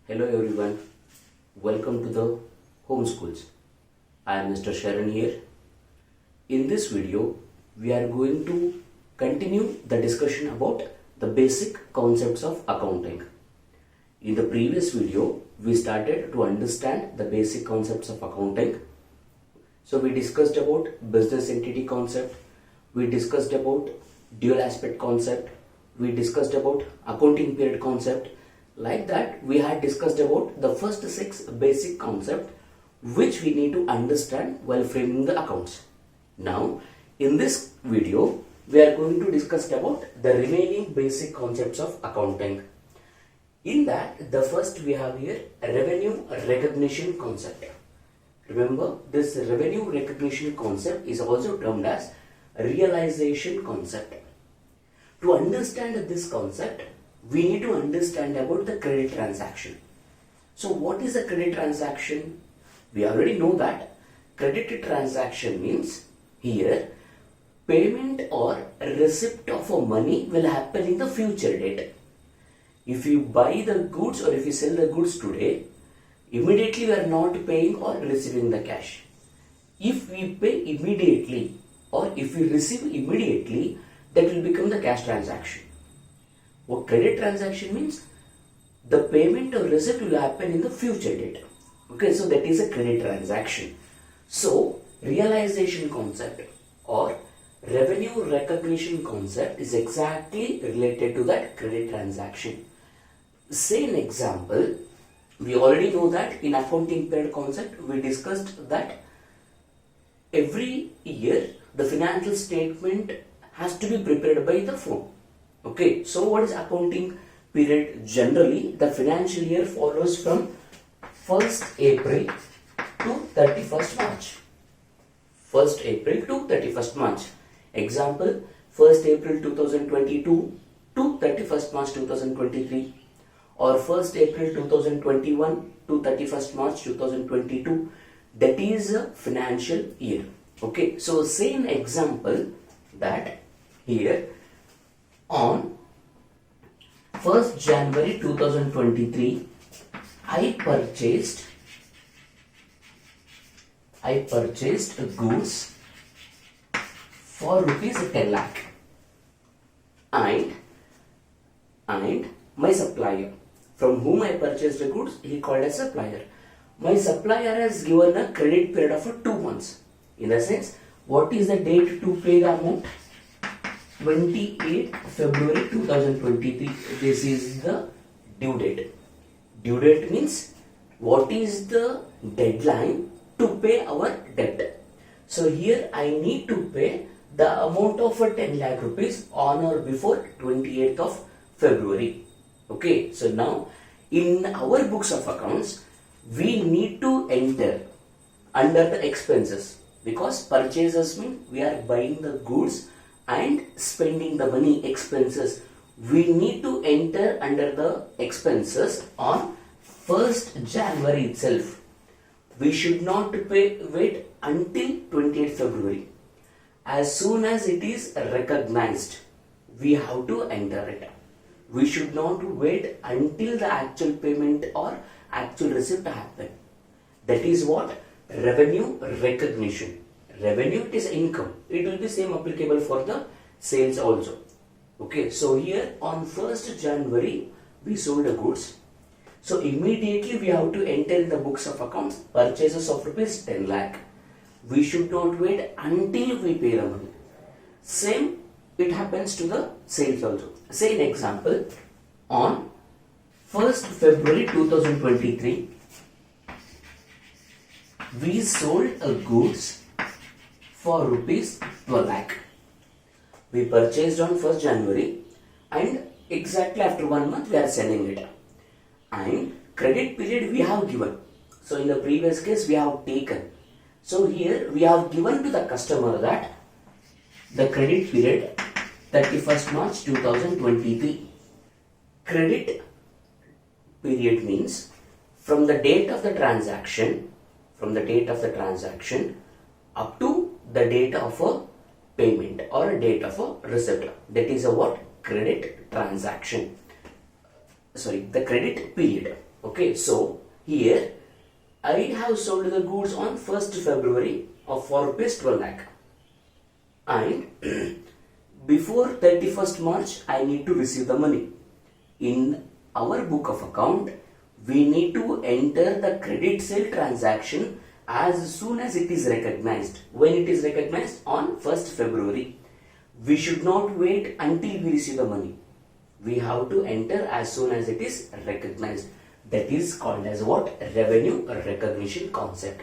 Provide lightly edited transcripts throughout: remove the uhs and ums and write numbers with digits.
Hello everyone, welcome to the Homeschools. I am Mr. Sharon here. In this video, we are going to continue the discussion about the basic concepts of accounting. In the previous video, we started to understand the basic concepts of accounting. So we discussed about business entity concept, we discussed about dual aspect concept, we discussed about accounting period concept. Like that, we had discussed about the first 6 basic concepts which we need to understand while framing the accounts. Now, in this video, we are going to discuss about the remaining basic concepts of accounting. In that, the first we have here revenue recognition concept. Remember, this revenue recognition concept is also termed as realization concept. To understand this concept, we need to understand about the credit transaction. So what is a credit transaction? We already know that credit transaction means here payment or receipt of a money will happen in the future date. If you buy the goods or if you sell the goods today, immediately we are not paying or receiving the cash. If we pay immediately or if we receive immediately, that will become the cash transaction. What credit transaction means? The payment or receipt will happen in the future date. Okay, so that is a credit transaction. So, realization concept or revenue recognition concept is exactly related to that credit transaction. Say an example, we already know that in accounting period concept, we discussed that every year the financial statement has to be prepared by the firm. Okay, so what is accounting period? Generally, the financial year follows from 1st April to 31st March. 1st April to 31st March. Example, 1st April 2022 to 31st March 2023 or 1st April 2021 to 31st March 2022. That is a financial year. Okay, so say an example that here on 1st January 2023, I purchased goods for rupees 10 lakh and my supplier, from whom I purchased the goods, he called as supplier. My supplier has given a credit period of 2 months. In the sense, what is the date to pay the amount? 28 February 2023. This is the due date. Due date means what is the deadline to pay our debt. So here I need to pay the amount of 10 lakh rupees on or before 28th of February. Okay, so now in our books of accounts, we need to enter under the expenses because purchases mean we are buying the goods and spending the money, expenses. We need to enter under the expenses on 1st January itself. We should not wait until 28th February. As soon as it is recognized, we have to enter it. We should not wait until the actual payment or actual receipt happen. That is what revenue recognition. Revenue, it is income. It will be same applicable for the sales also. Okay, so here on 1st January, we sold the goods. So immediately we have to enter in the books of accounts purchases of rupees 10 lakh. We should not wait until we pay the money. Same, it happens to the sales also. Say an example, on 1st February 2023, we sold a goods for rupees 12 lakh. We purchased on 1st January and exactly after 1 month we are selling it. And credit period we have given. So in the previous case we have taken. So here we have given to the customer that the credit period 31st March 2023. Credit period means from the date of the transaction, up to the date of a payment or a date of a receipt. That is a what? Credit transaction. The credit period. Okay, so here I have sold the goods on 1st February of for rupees 12 lakh, and before 31st March I need to receive the money. In our book of account, we need to enter the credit sale transaction as soon as it is recognized. When it is recognized? On 1st February. We should not wait until we receive the money. We have to enter as soon as it is recognized. That is called as what? Revenue recognition concept.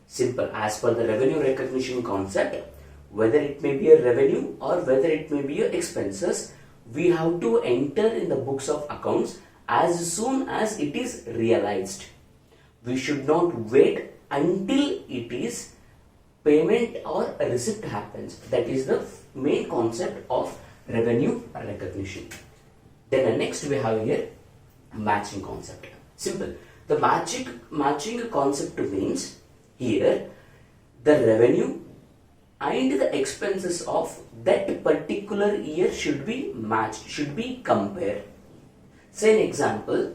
Simple. As per the revenue recognition concept, whether it may be a revenue or whether it may be a expenses, we have to enter in the books of accounts as soon as it is realized. We should not wait until it is payment or a receipt happens. That is the main concept of revenue recognition. Then next we have here matching concept. Simple. The matching concept means here the revenue and the expenses of that particular year should be matched, should be compared. Say an example,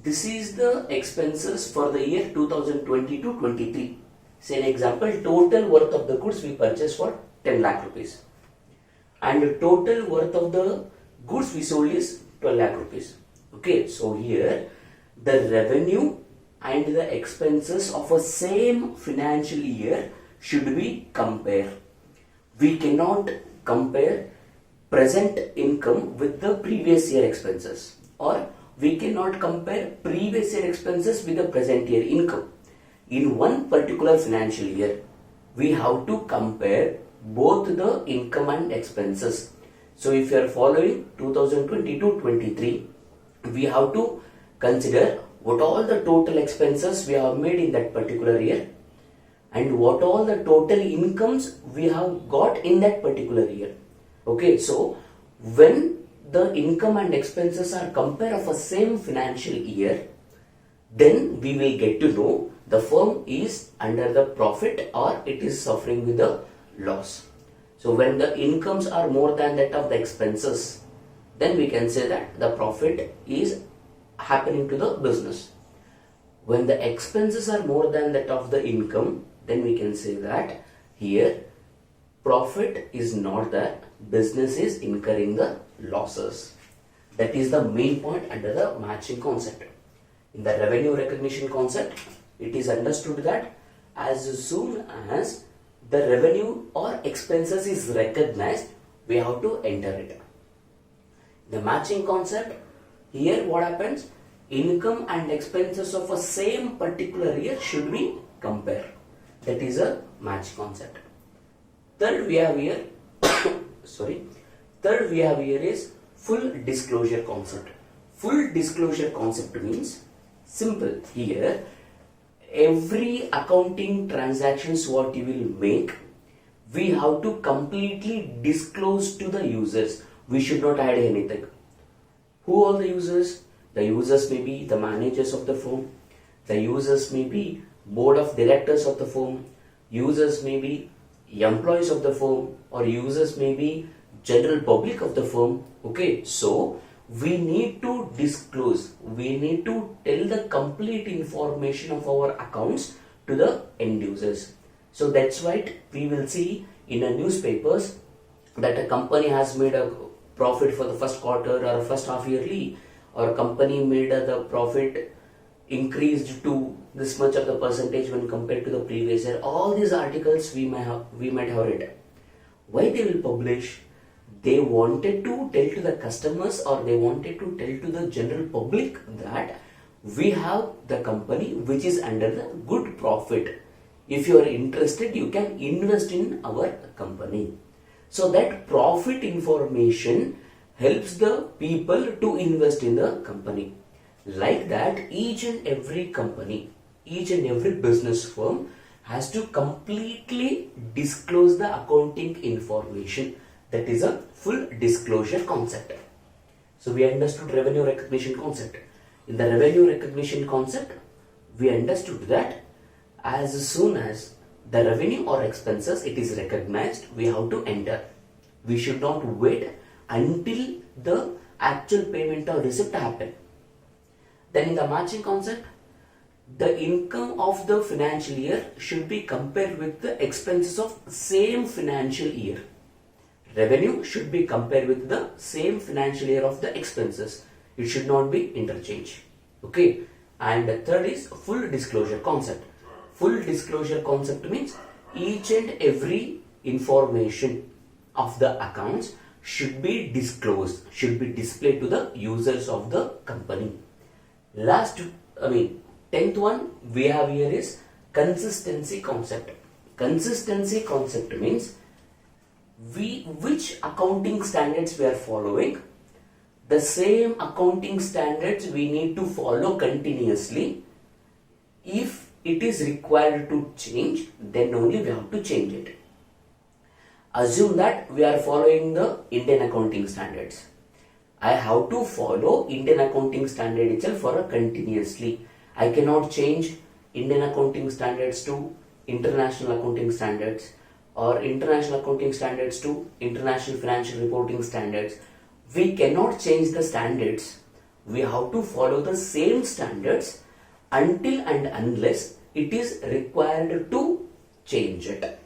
this is the expenses for the year 2022-23. Say an example, total worth of the goods we purchased for 10 lakh rupees. And the total worth of the goods we sold is 12 lakh rupees. Okay, so here the revenue and the expenses of a same financial year should be compared. We cannot compare present income with the previous year expenses, or we cannot compare previous year expenses with the present year income. In one particular financial year, we have to compare both the income and expenses. So if you are following 2022-23, we have to consider what all the total expenses we have made in that particular year and what all the total incomes we have got in that particular year. Okay, so when the income and expenses are compared of a same financial year, then we will get to know the firm is under the profit or it is suffering with the loss. So when the incomes are more than that of the expenses, then we can say that the profit is happening to the business. When the expenses are more than that of the income, then we can say that here profit is not there, business is incurring the losses. That is the main point under the matching concept. In the revenue recognition concept, it is understood that as soon as the revenue or expenses is recognized, we have to enter it. The matching concept, here what happens? Income and expenses of a same particular year should be compared. That is a match concept. Third we have here is full disclosure concept. Full disclosure concept means simple. Here every accounting transactions what you will make, we have to completely disclose to the users. We should not add anything. Who are the users? The users may be the managers of the firm. The users may be board of directors of the firm. Users may be employees of the firm, or users may be general public of the firm. Okay, so we need to disclose, we need to tell the complete information of our accounts to the end users. So that's why we will see in the newspapers that a company has made a profit for the first quarter or first half yearly, or a company made the profit increased to this much of the percentage when compared to the previous year. All these articles we might have read. Why they will publish? They wanted to tell to the customers, or they wanted to tell to the general public that we have the company which is under the good profit. If you are interested, you can invest in our company. So that profit information helps the people to invest in the company. Like that, each and every company, each and every business firm has to completely disclose the accounting information. That is a full disclosure concept. So we understood revenue recognition concept. In the revenue recognition concept, we understood that as soon as the revenue or expenses it is recognized, we have to enter. We should not wait until the actual payment or receipt happen. Then in the matching concept, the income of the financial year should be compared with the expenses of same financial year. Revenue should be compared with the same financial year of the expenses. It should not be interchange. Okay. And the third is full disclosure concept. Full disclosure concept means each and every information of the accounts should be disclosed, should be displayed to the users of the company. Tenth one we have here is consistency concept. Consistency concept means which accounting standards we are following, the same accounting standards we need to follow continuously. If it is required to change, then only we have to change it. Assume that we are following the Indian accounting standards. I have to follow Indian accounting standard itself for a continuously. I cannot change Indian accounting standards to international accounting standards or international accounting standards to international financial reporting standards. We cannot change the standards. We have to follow the same standards until and unless it is required to change it.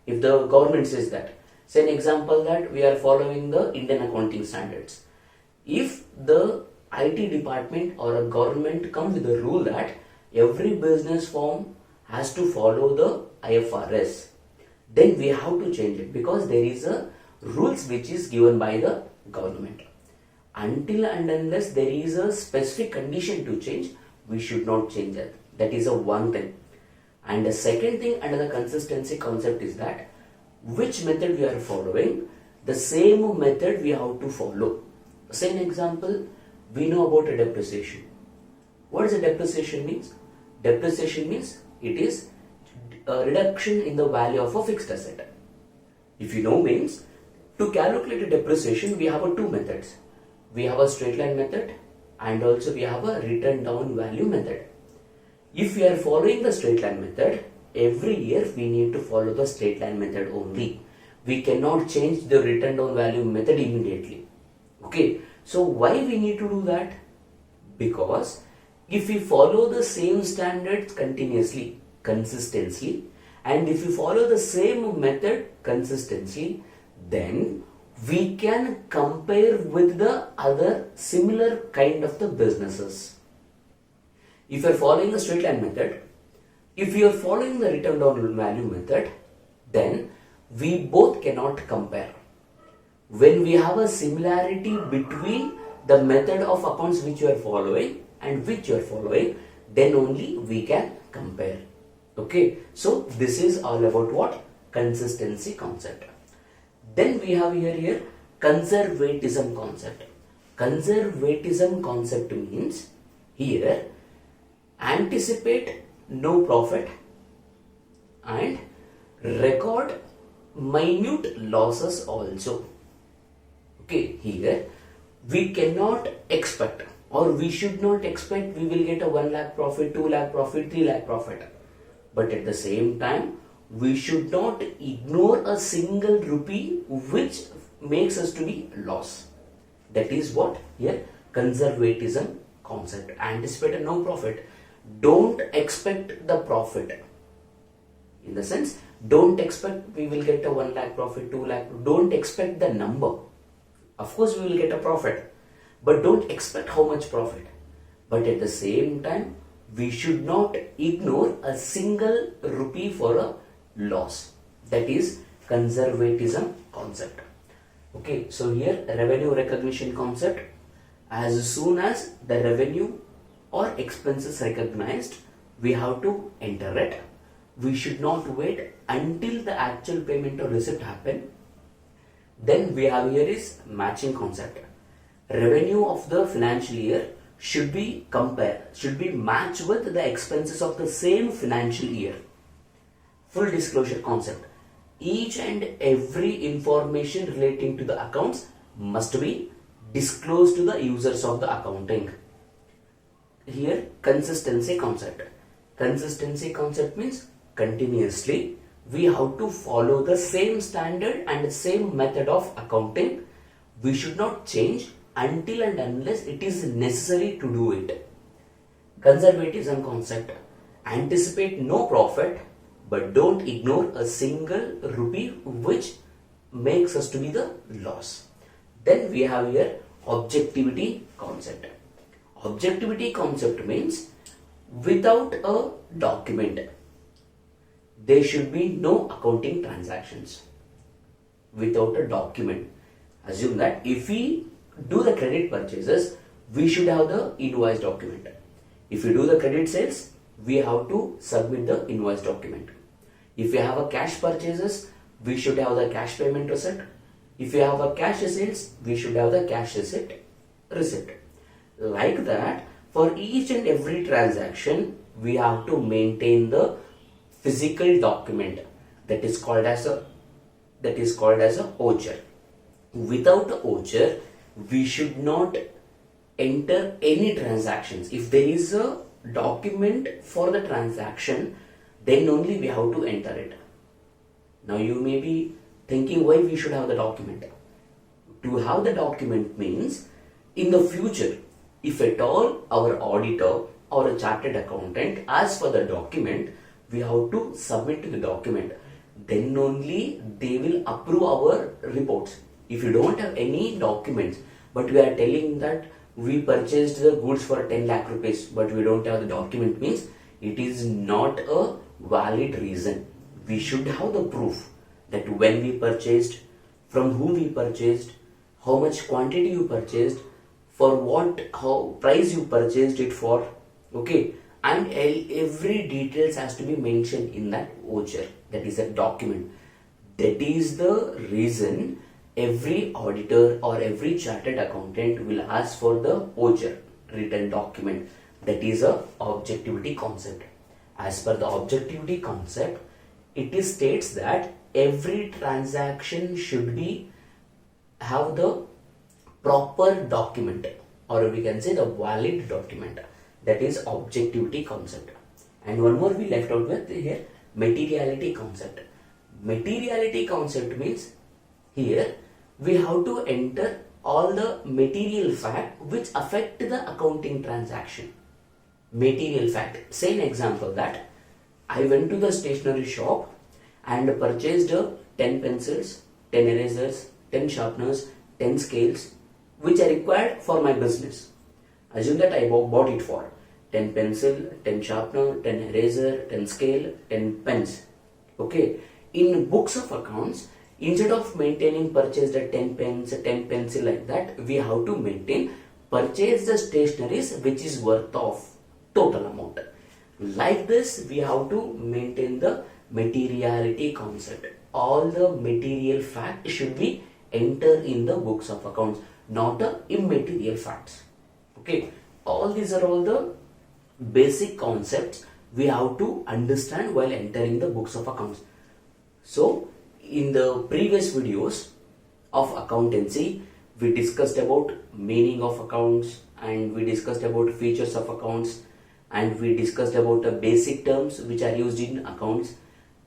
If the government says that, say an example that we are following the Indian accounting standards. If the IT department or a government comes with a rule that every business firm has to follow the IFRS, then we have to change it because there is a rules which is given by the government. Until and unless there is a specific condition to change, we should not change it. That is a one thing. And the second thing under the consistency concept is that which method we are following, the same method we have to follow. Say an example, we know about a depreciation. What does a depreciation means? Depreciation means it is a reduction in the value of a fixed asset. If you know means, to calculate a depreciation we have two methods. We have a straight line method and also we have a written down value method. If we are following the straight line method, every year we need to follow the straight line method only. We cannot change the written down value method immediately. Okay, so why we need to do that? Because if we follow the same standards continuously, consistently, and if we follow the same method consistently, then we can compare with the other similar kind of the businesses. If you are following the straight line method, if you are following the written down value method, then we both cannot compare. When we have a similarity between the method of accounts which you are following and which you are following, then only we can compare. Okay, so this is all about what? Consistency concept. Then we have here conservatism concept. Conservatism concept means here anticipate no profit and record minute losses also. Okay, here we cannot expect or we should not expect we will get a 1 lakh profit, 2 lakh profit, 3 lakh profit. But at the same time, we should not ignore a single rupee which makes us to be loss. That is what here conservatism concept. Anticipate no profit. Don't expect the profit. In the sense, don't expect we will get a 1 lakh profit, 2 lakh. Don't expect the number. Of course, we will get a profit, but don't expect how much profit. But at the same time, we should not ignore a single rupee for a loss. That is conservatism concept. Okay, so here revenue recognition concept. As soon as the revenue or expenses recognized, we have to enter it. We should not wait until the actual payment or receipt happen. Then we have here is matching concept. Revenue of the financial year should be matched with the expenses of the same financial year. Full disclosure concept. Each and every information relating to the accounts must be disclosed to the users of the accounting. Here consistency concept. Consistency concept means continuously we have to follow the same standard and the same method of accounting. We should not change until and unless it is necessary to do it. Conservatism concept. Anticipate no profit but don't ignore a single rupee which makes us to be the loss. Then we have here objectivity concept. Objectivity concept means without a document there should be no accounting transactions. Without a document, assume that if we do the credit purchases, we should have the invoice document. If we do the credit sales, we have to submit the invoice document. If we have a cash purchases, we should have the cash payment receipt. If we have a cash sales, we should have the cash receipt. Like that, for each and every transaction, we have to maintain the physical document that is called as a voucher. Without the voucher, we should not enter any transactions. If there is a document for the transaction, then only we have to enter it. Now you may be thinking why we should have the document. To have the document means in the future, if at all our auditor or a chartered accountant asks for the document, we have to submit the document. Then only they will approve our reports. If you don't have any documents, but we are telling that we purchased the goods for 10 lakh rupees, but we don't have the document, means it is not a valid reason. We should have the proof that when we purchased, from whom we purchased, how much quantity you purchased, for what price you purchased it for, okay, and every details has to be mentioned in that voucher, that is a document. That is the reason every auditor or every chartered accountant will ask for the voucher written document. That is a objectivity concept. As per the objectivity concept, it states that every transaction should be have the proper document, or we can say the valid document. That is objectivity concept. And one more we left out with here, materiality concept. Materiality concept means here we have to enter all the material fact which affect the accounting transaction. Material fact. Say an example that I went to the stationery shop and purchased 10 pencils, 10 erasers, 10 sharpeners, 10 scales which are required for my business. Assume that I bought it for 10 pencil, 10 sharpener, 10 eraser, 10 scale, 10 pens. Okay. In books of accounts, instead of maintaining purchased 10 pens, 10 pencil like that, we have to maintain purchase the stationeries which is worth of total amount. Like this, we have to maintain the materiality concept. All the material facts should be entered in the books of accounts, not the immaterial facts. Okay, all these are all the basic concepts we have to understand while entering the books of accounts. So, in the previous videos of accountancy, we discussed about meaning of accounts, and we discussed about features of accounts, and we discussed about the basic terms which are used in accounts.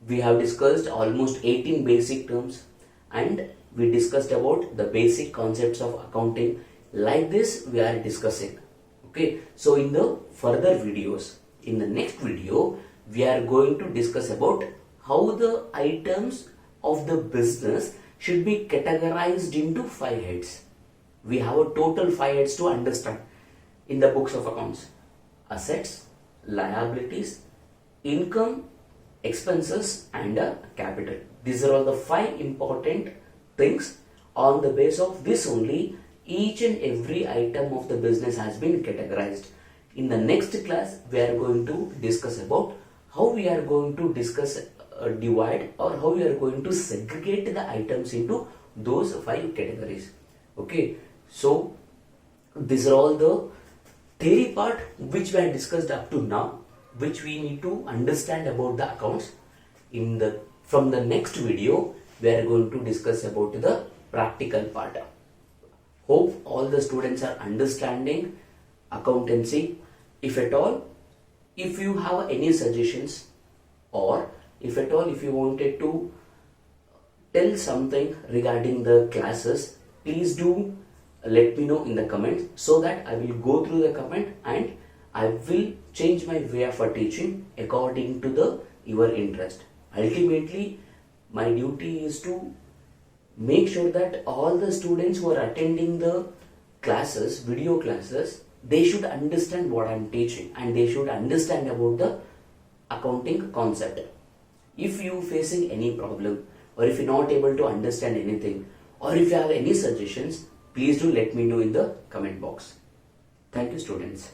We have discussed almost 18 basic terms, and we discussed about the basic concepts of accounting. Like this we are discussing. Okay, so in the further videos, in the next video, we are going to discuss about how the items of the business should be categorized into 5 heads. We have a total 5 heads to understand in the books of accounts: assets, liabilities, income, expenses, and capital. These are all the 5 important things. On the base of this only, each and every item of the business has been categorized. In the next class, we are going to discuss about how we are going to divide, or how we are going to segregate the items into those 5 categories. Okay, so these are all the theory part which we have discussed up to now, which we need to understand about the accounts. From the next video, we are going to discuss about the practical part. Hope all the students are understanding accountancy. If at all, if you have any suggestions, or if at all if you wanted to tell something regarding the classes, please do let me know in the comments, so that I will go through the comment and I will change my way of teaching according to your interest. Ultimately, my duty is to make sure that all the students who are attending the classes, video classes, they should understand what I'm teaching and they should understand about the accounting concept. If you facing any problem or if you're not able to understand anything or if you have any suggestions, please do let me know in the comment box. Thank you, students.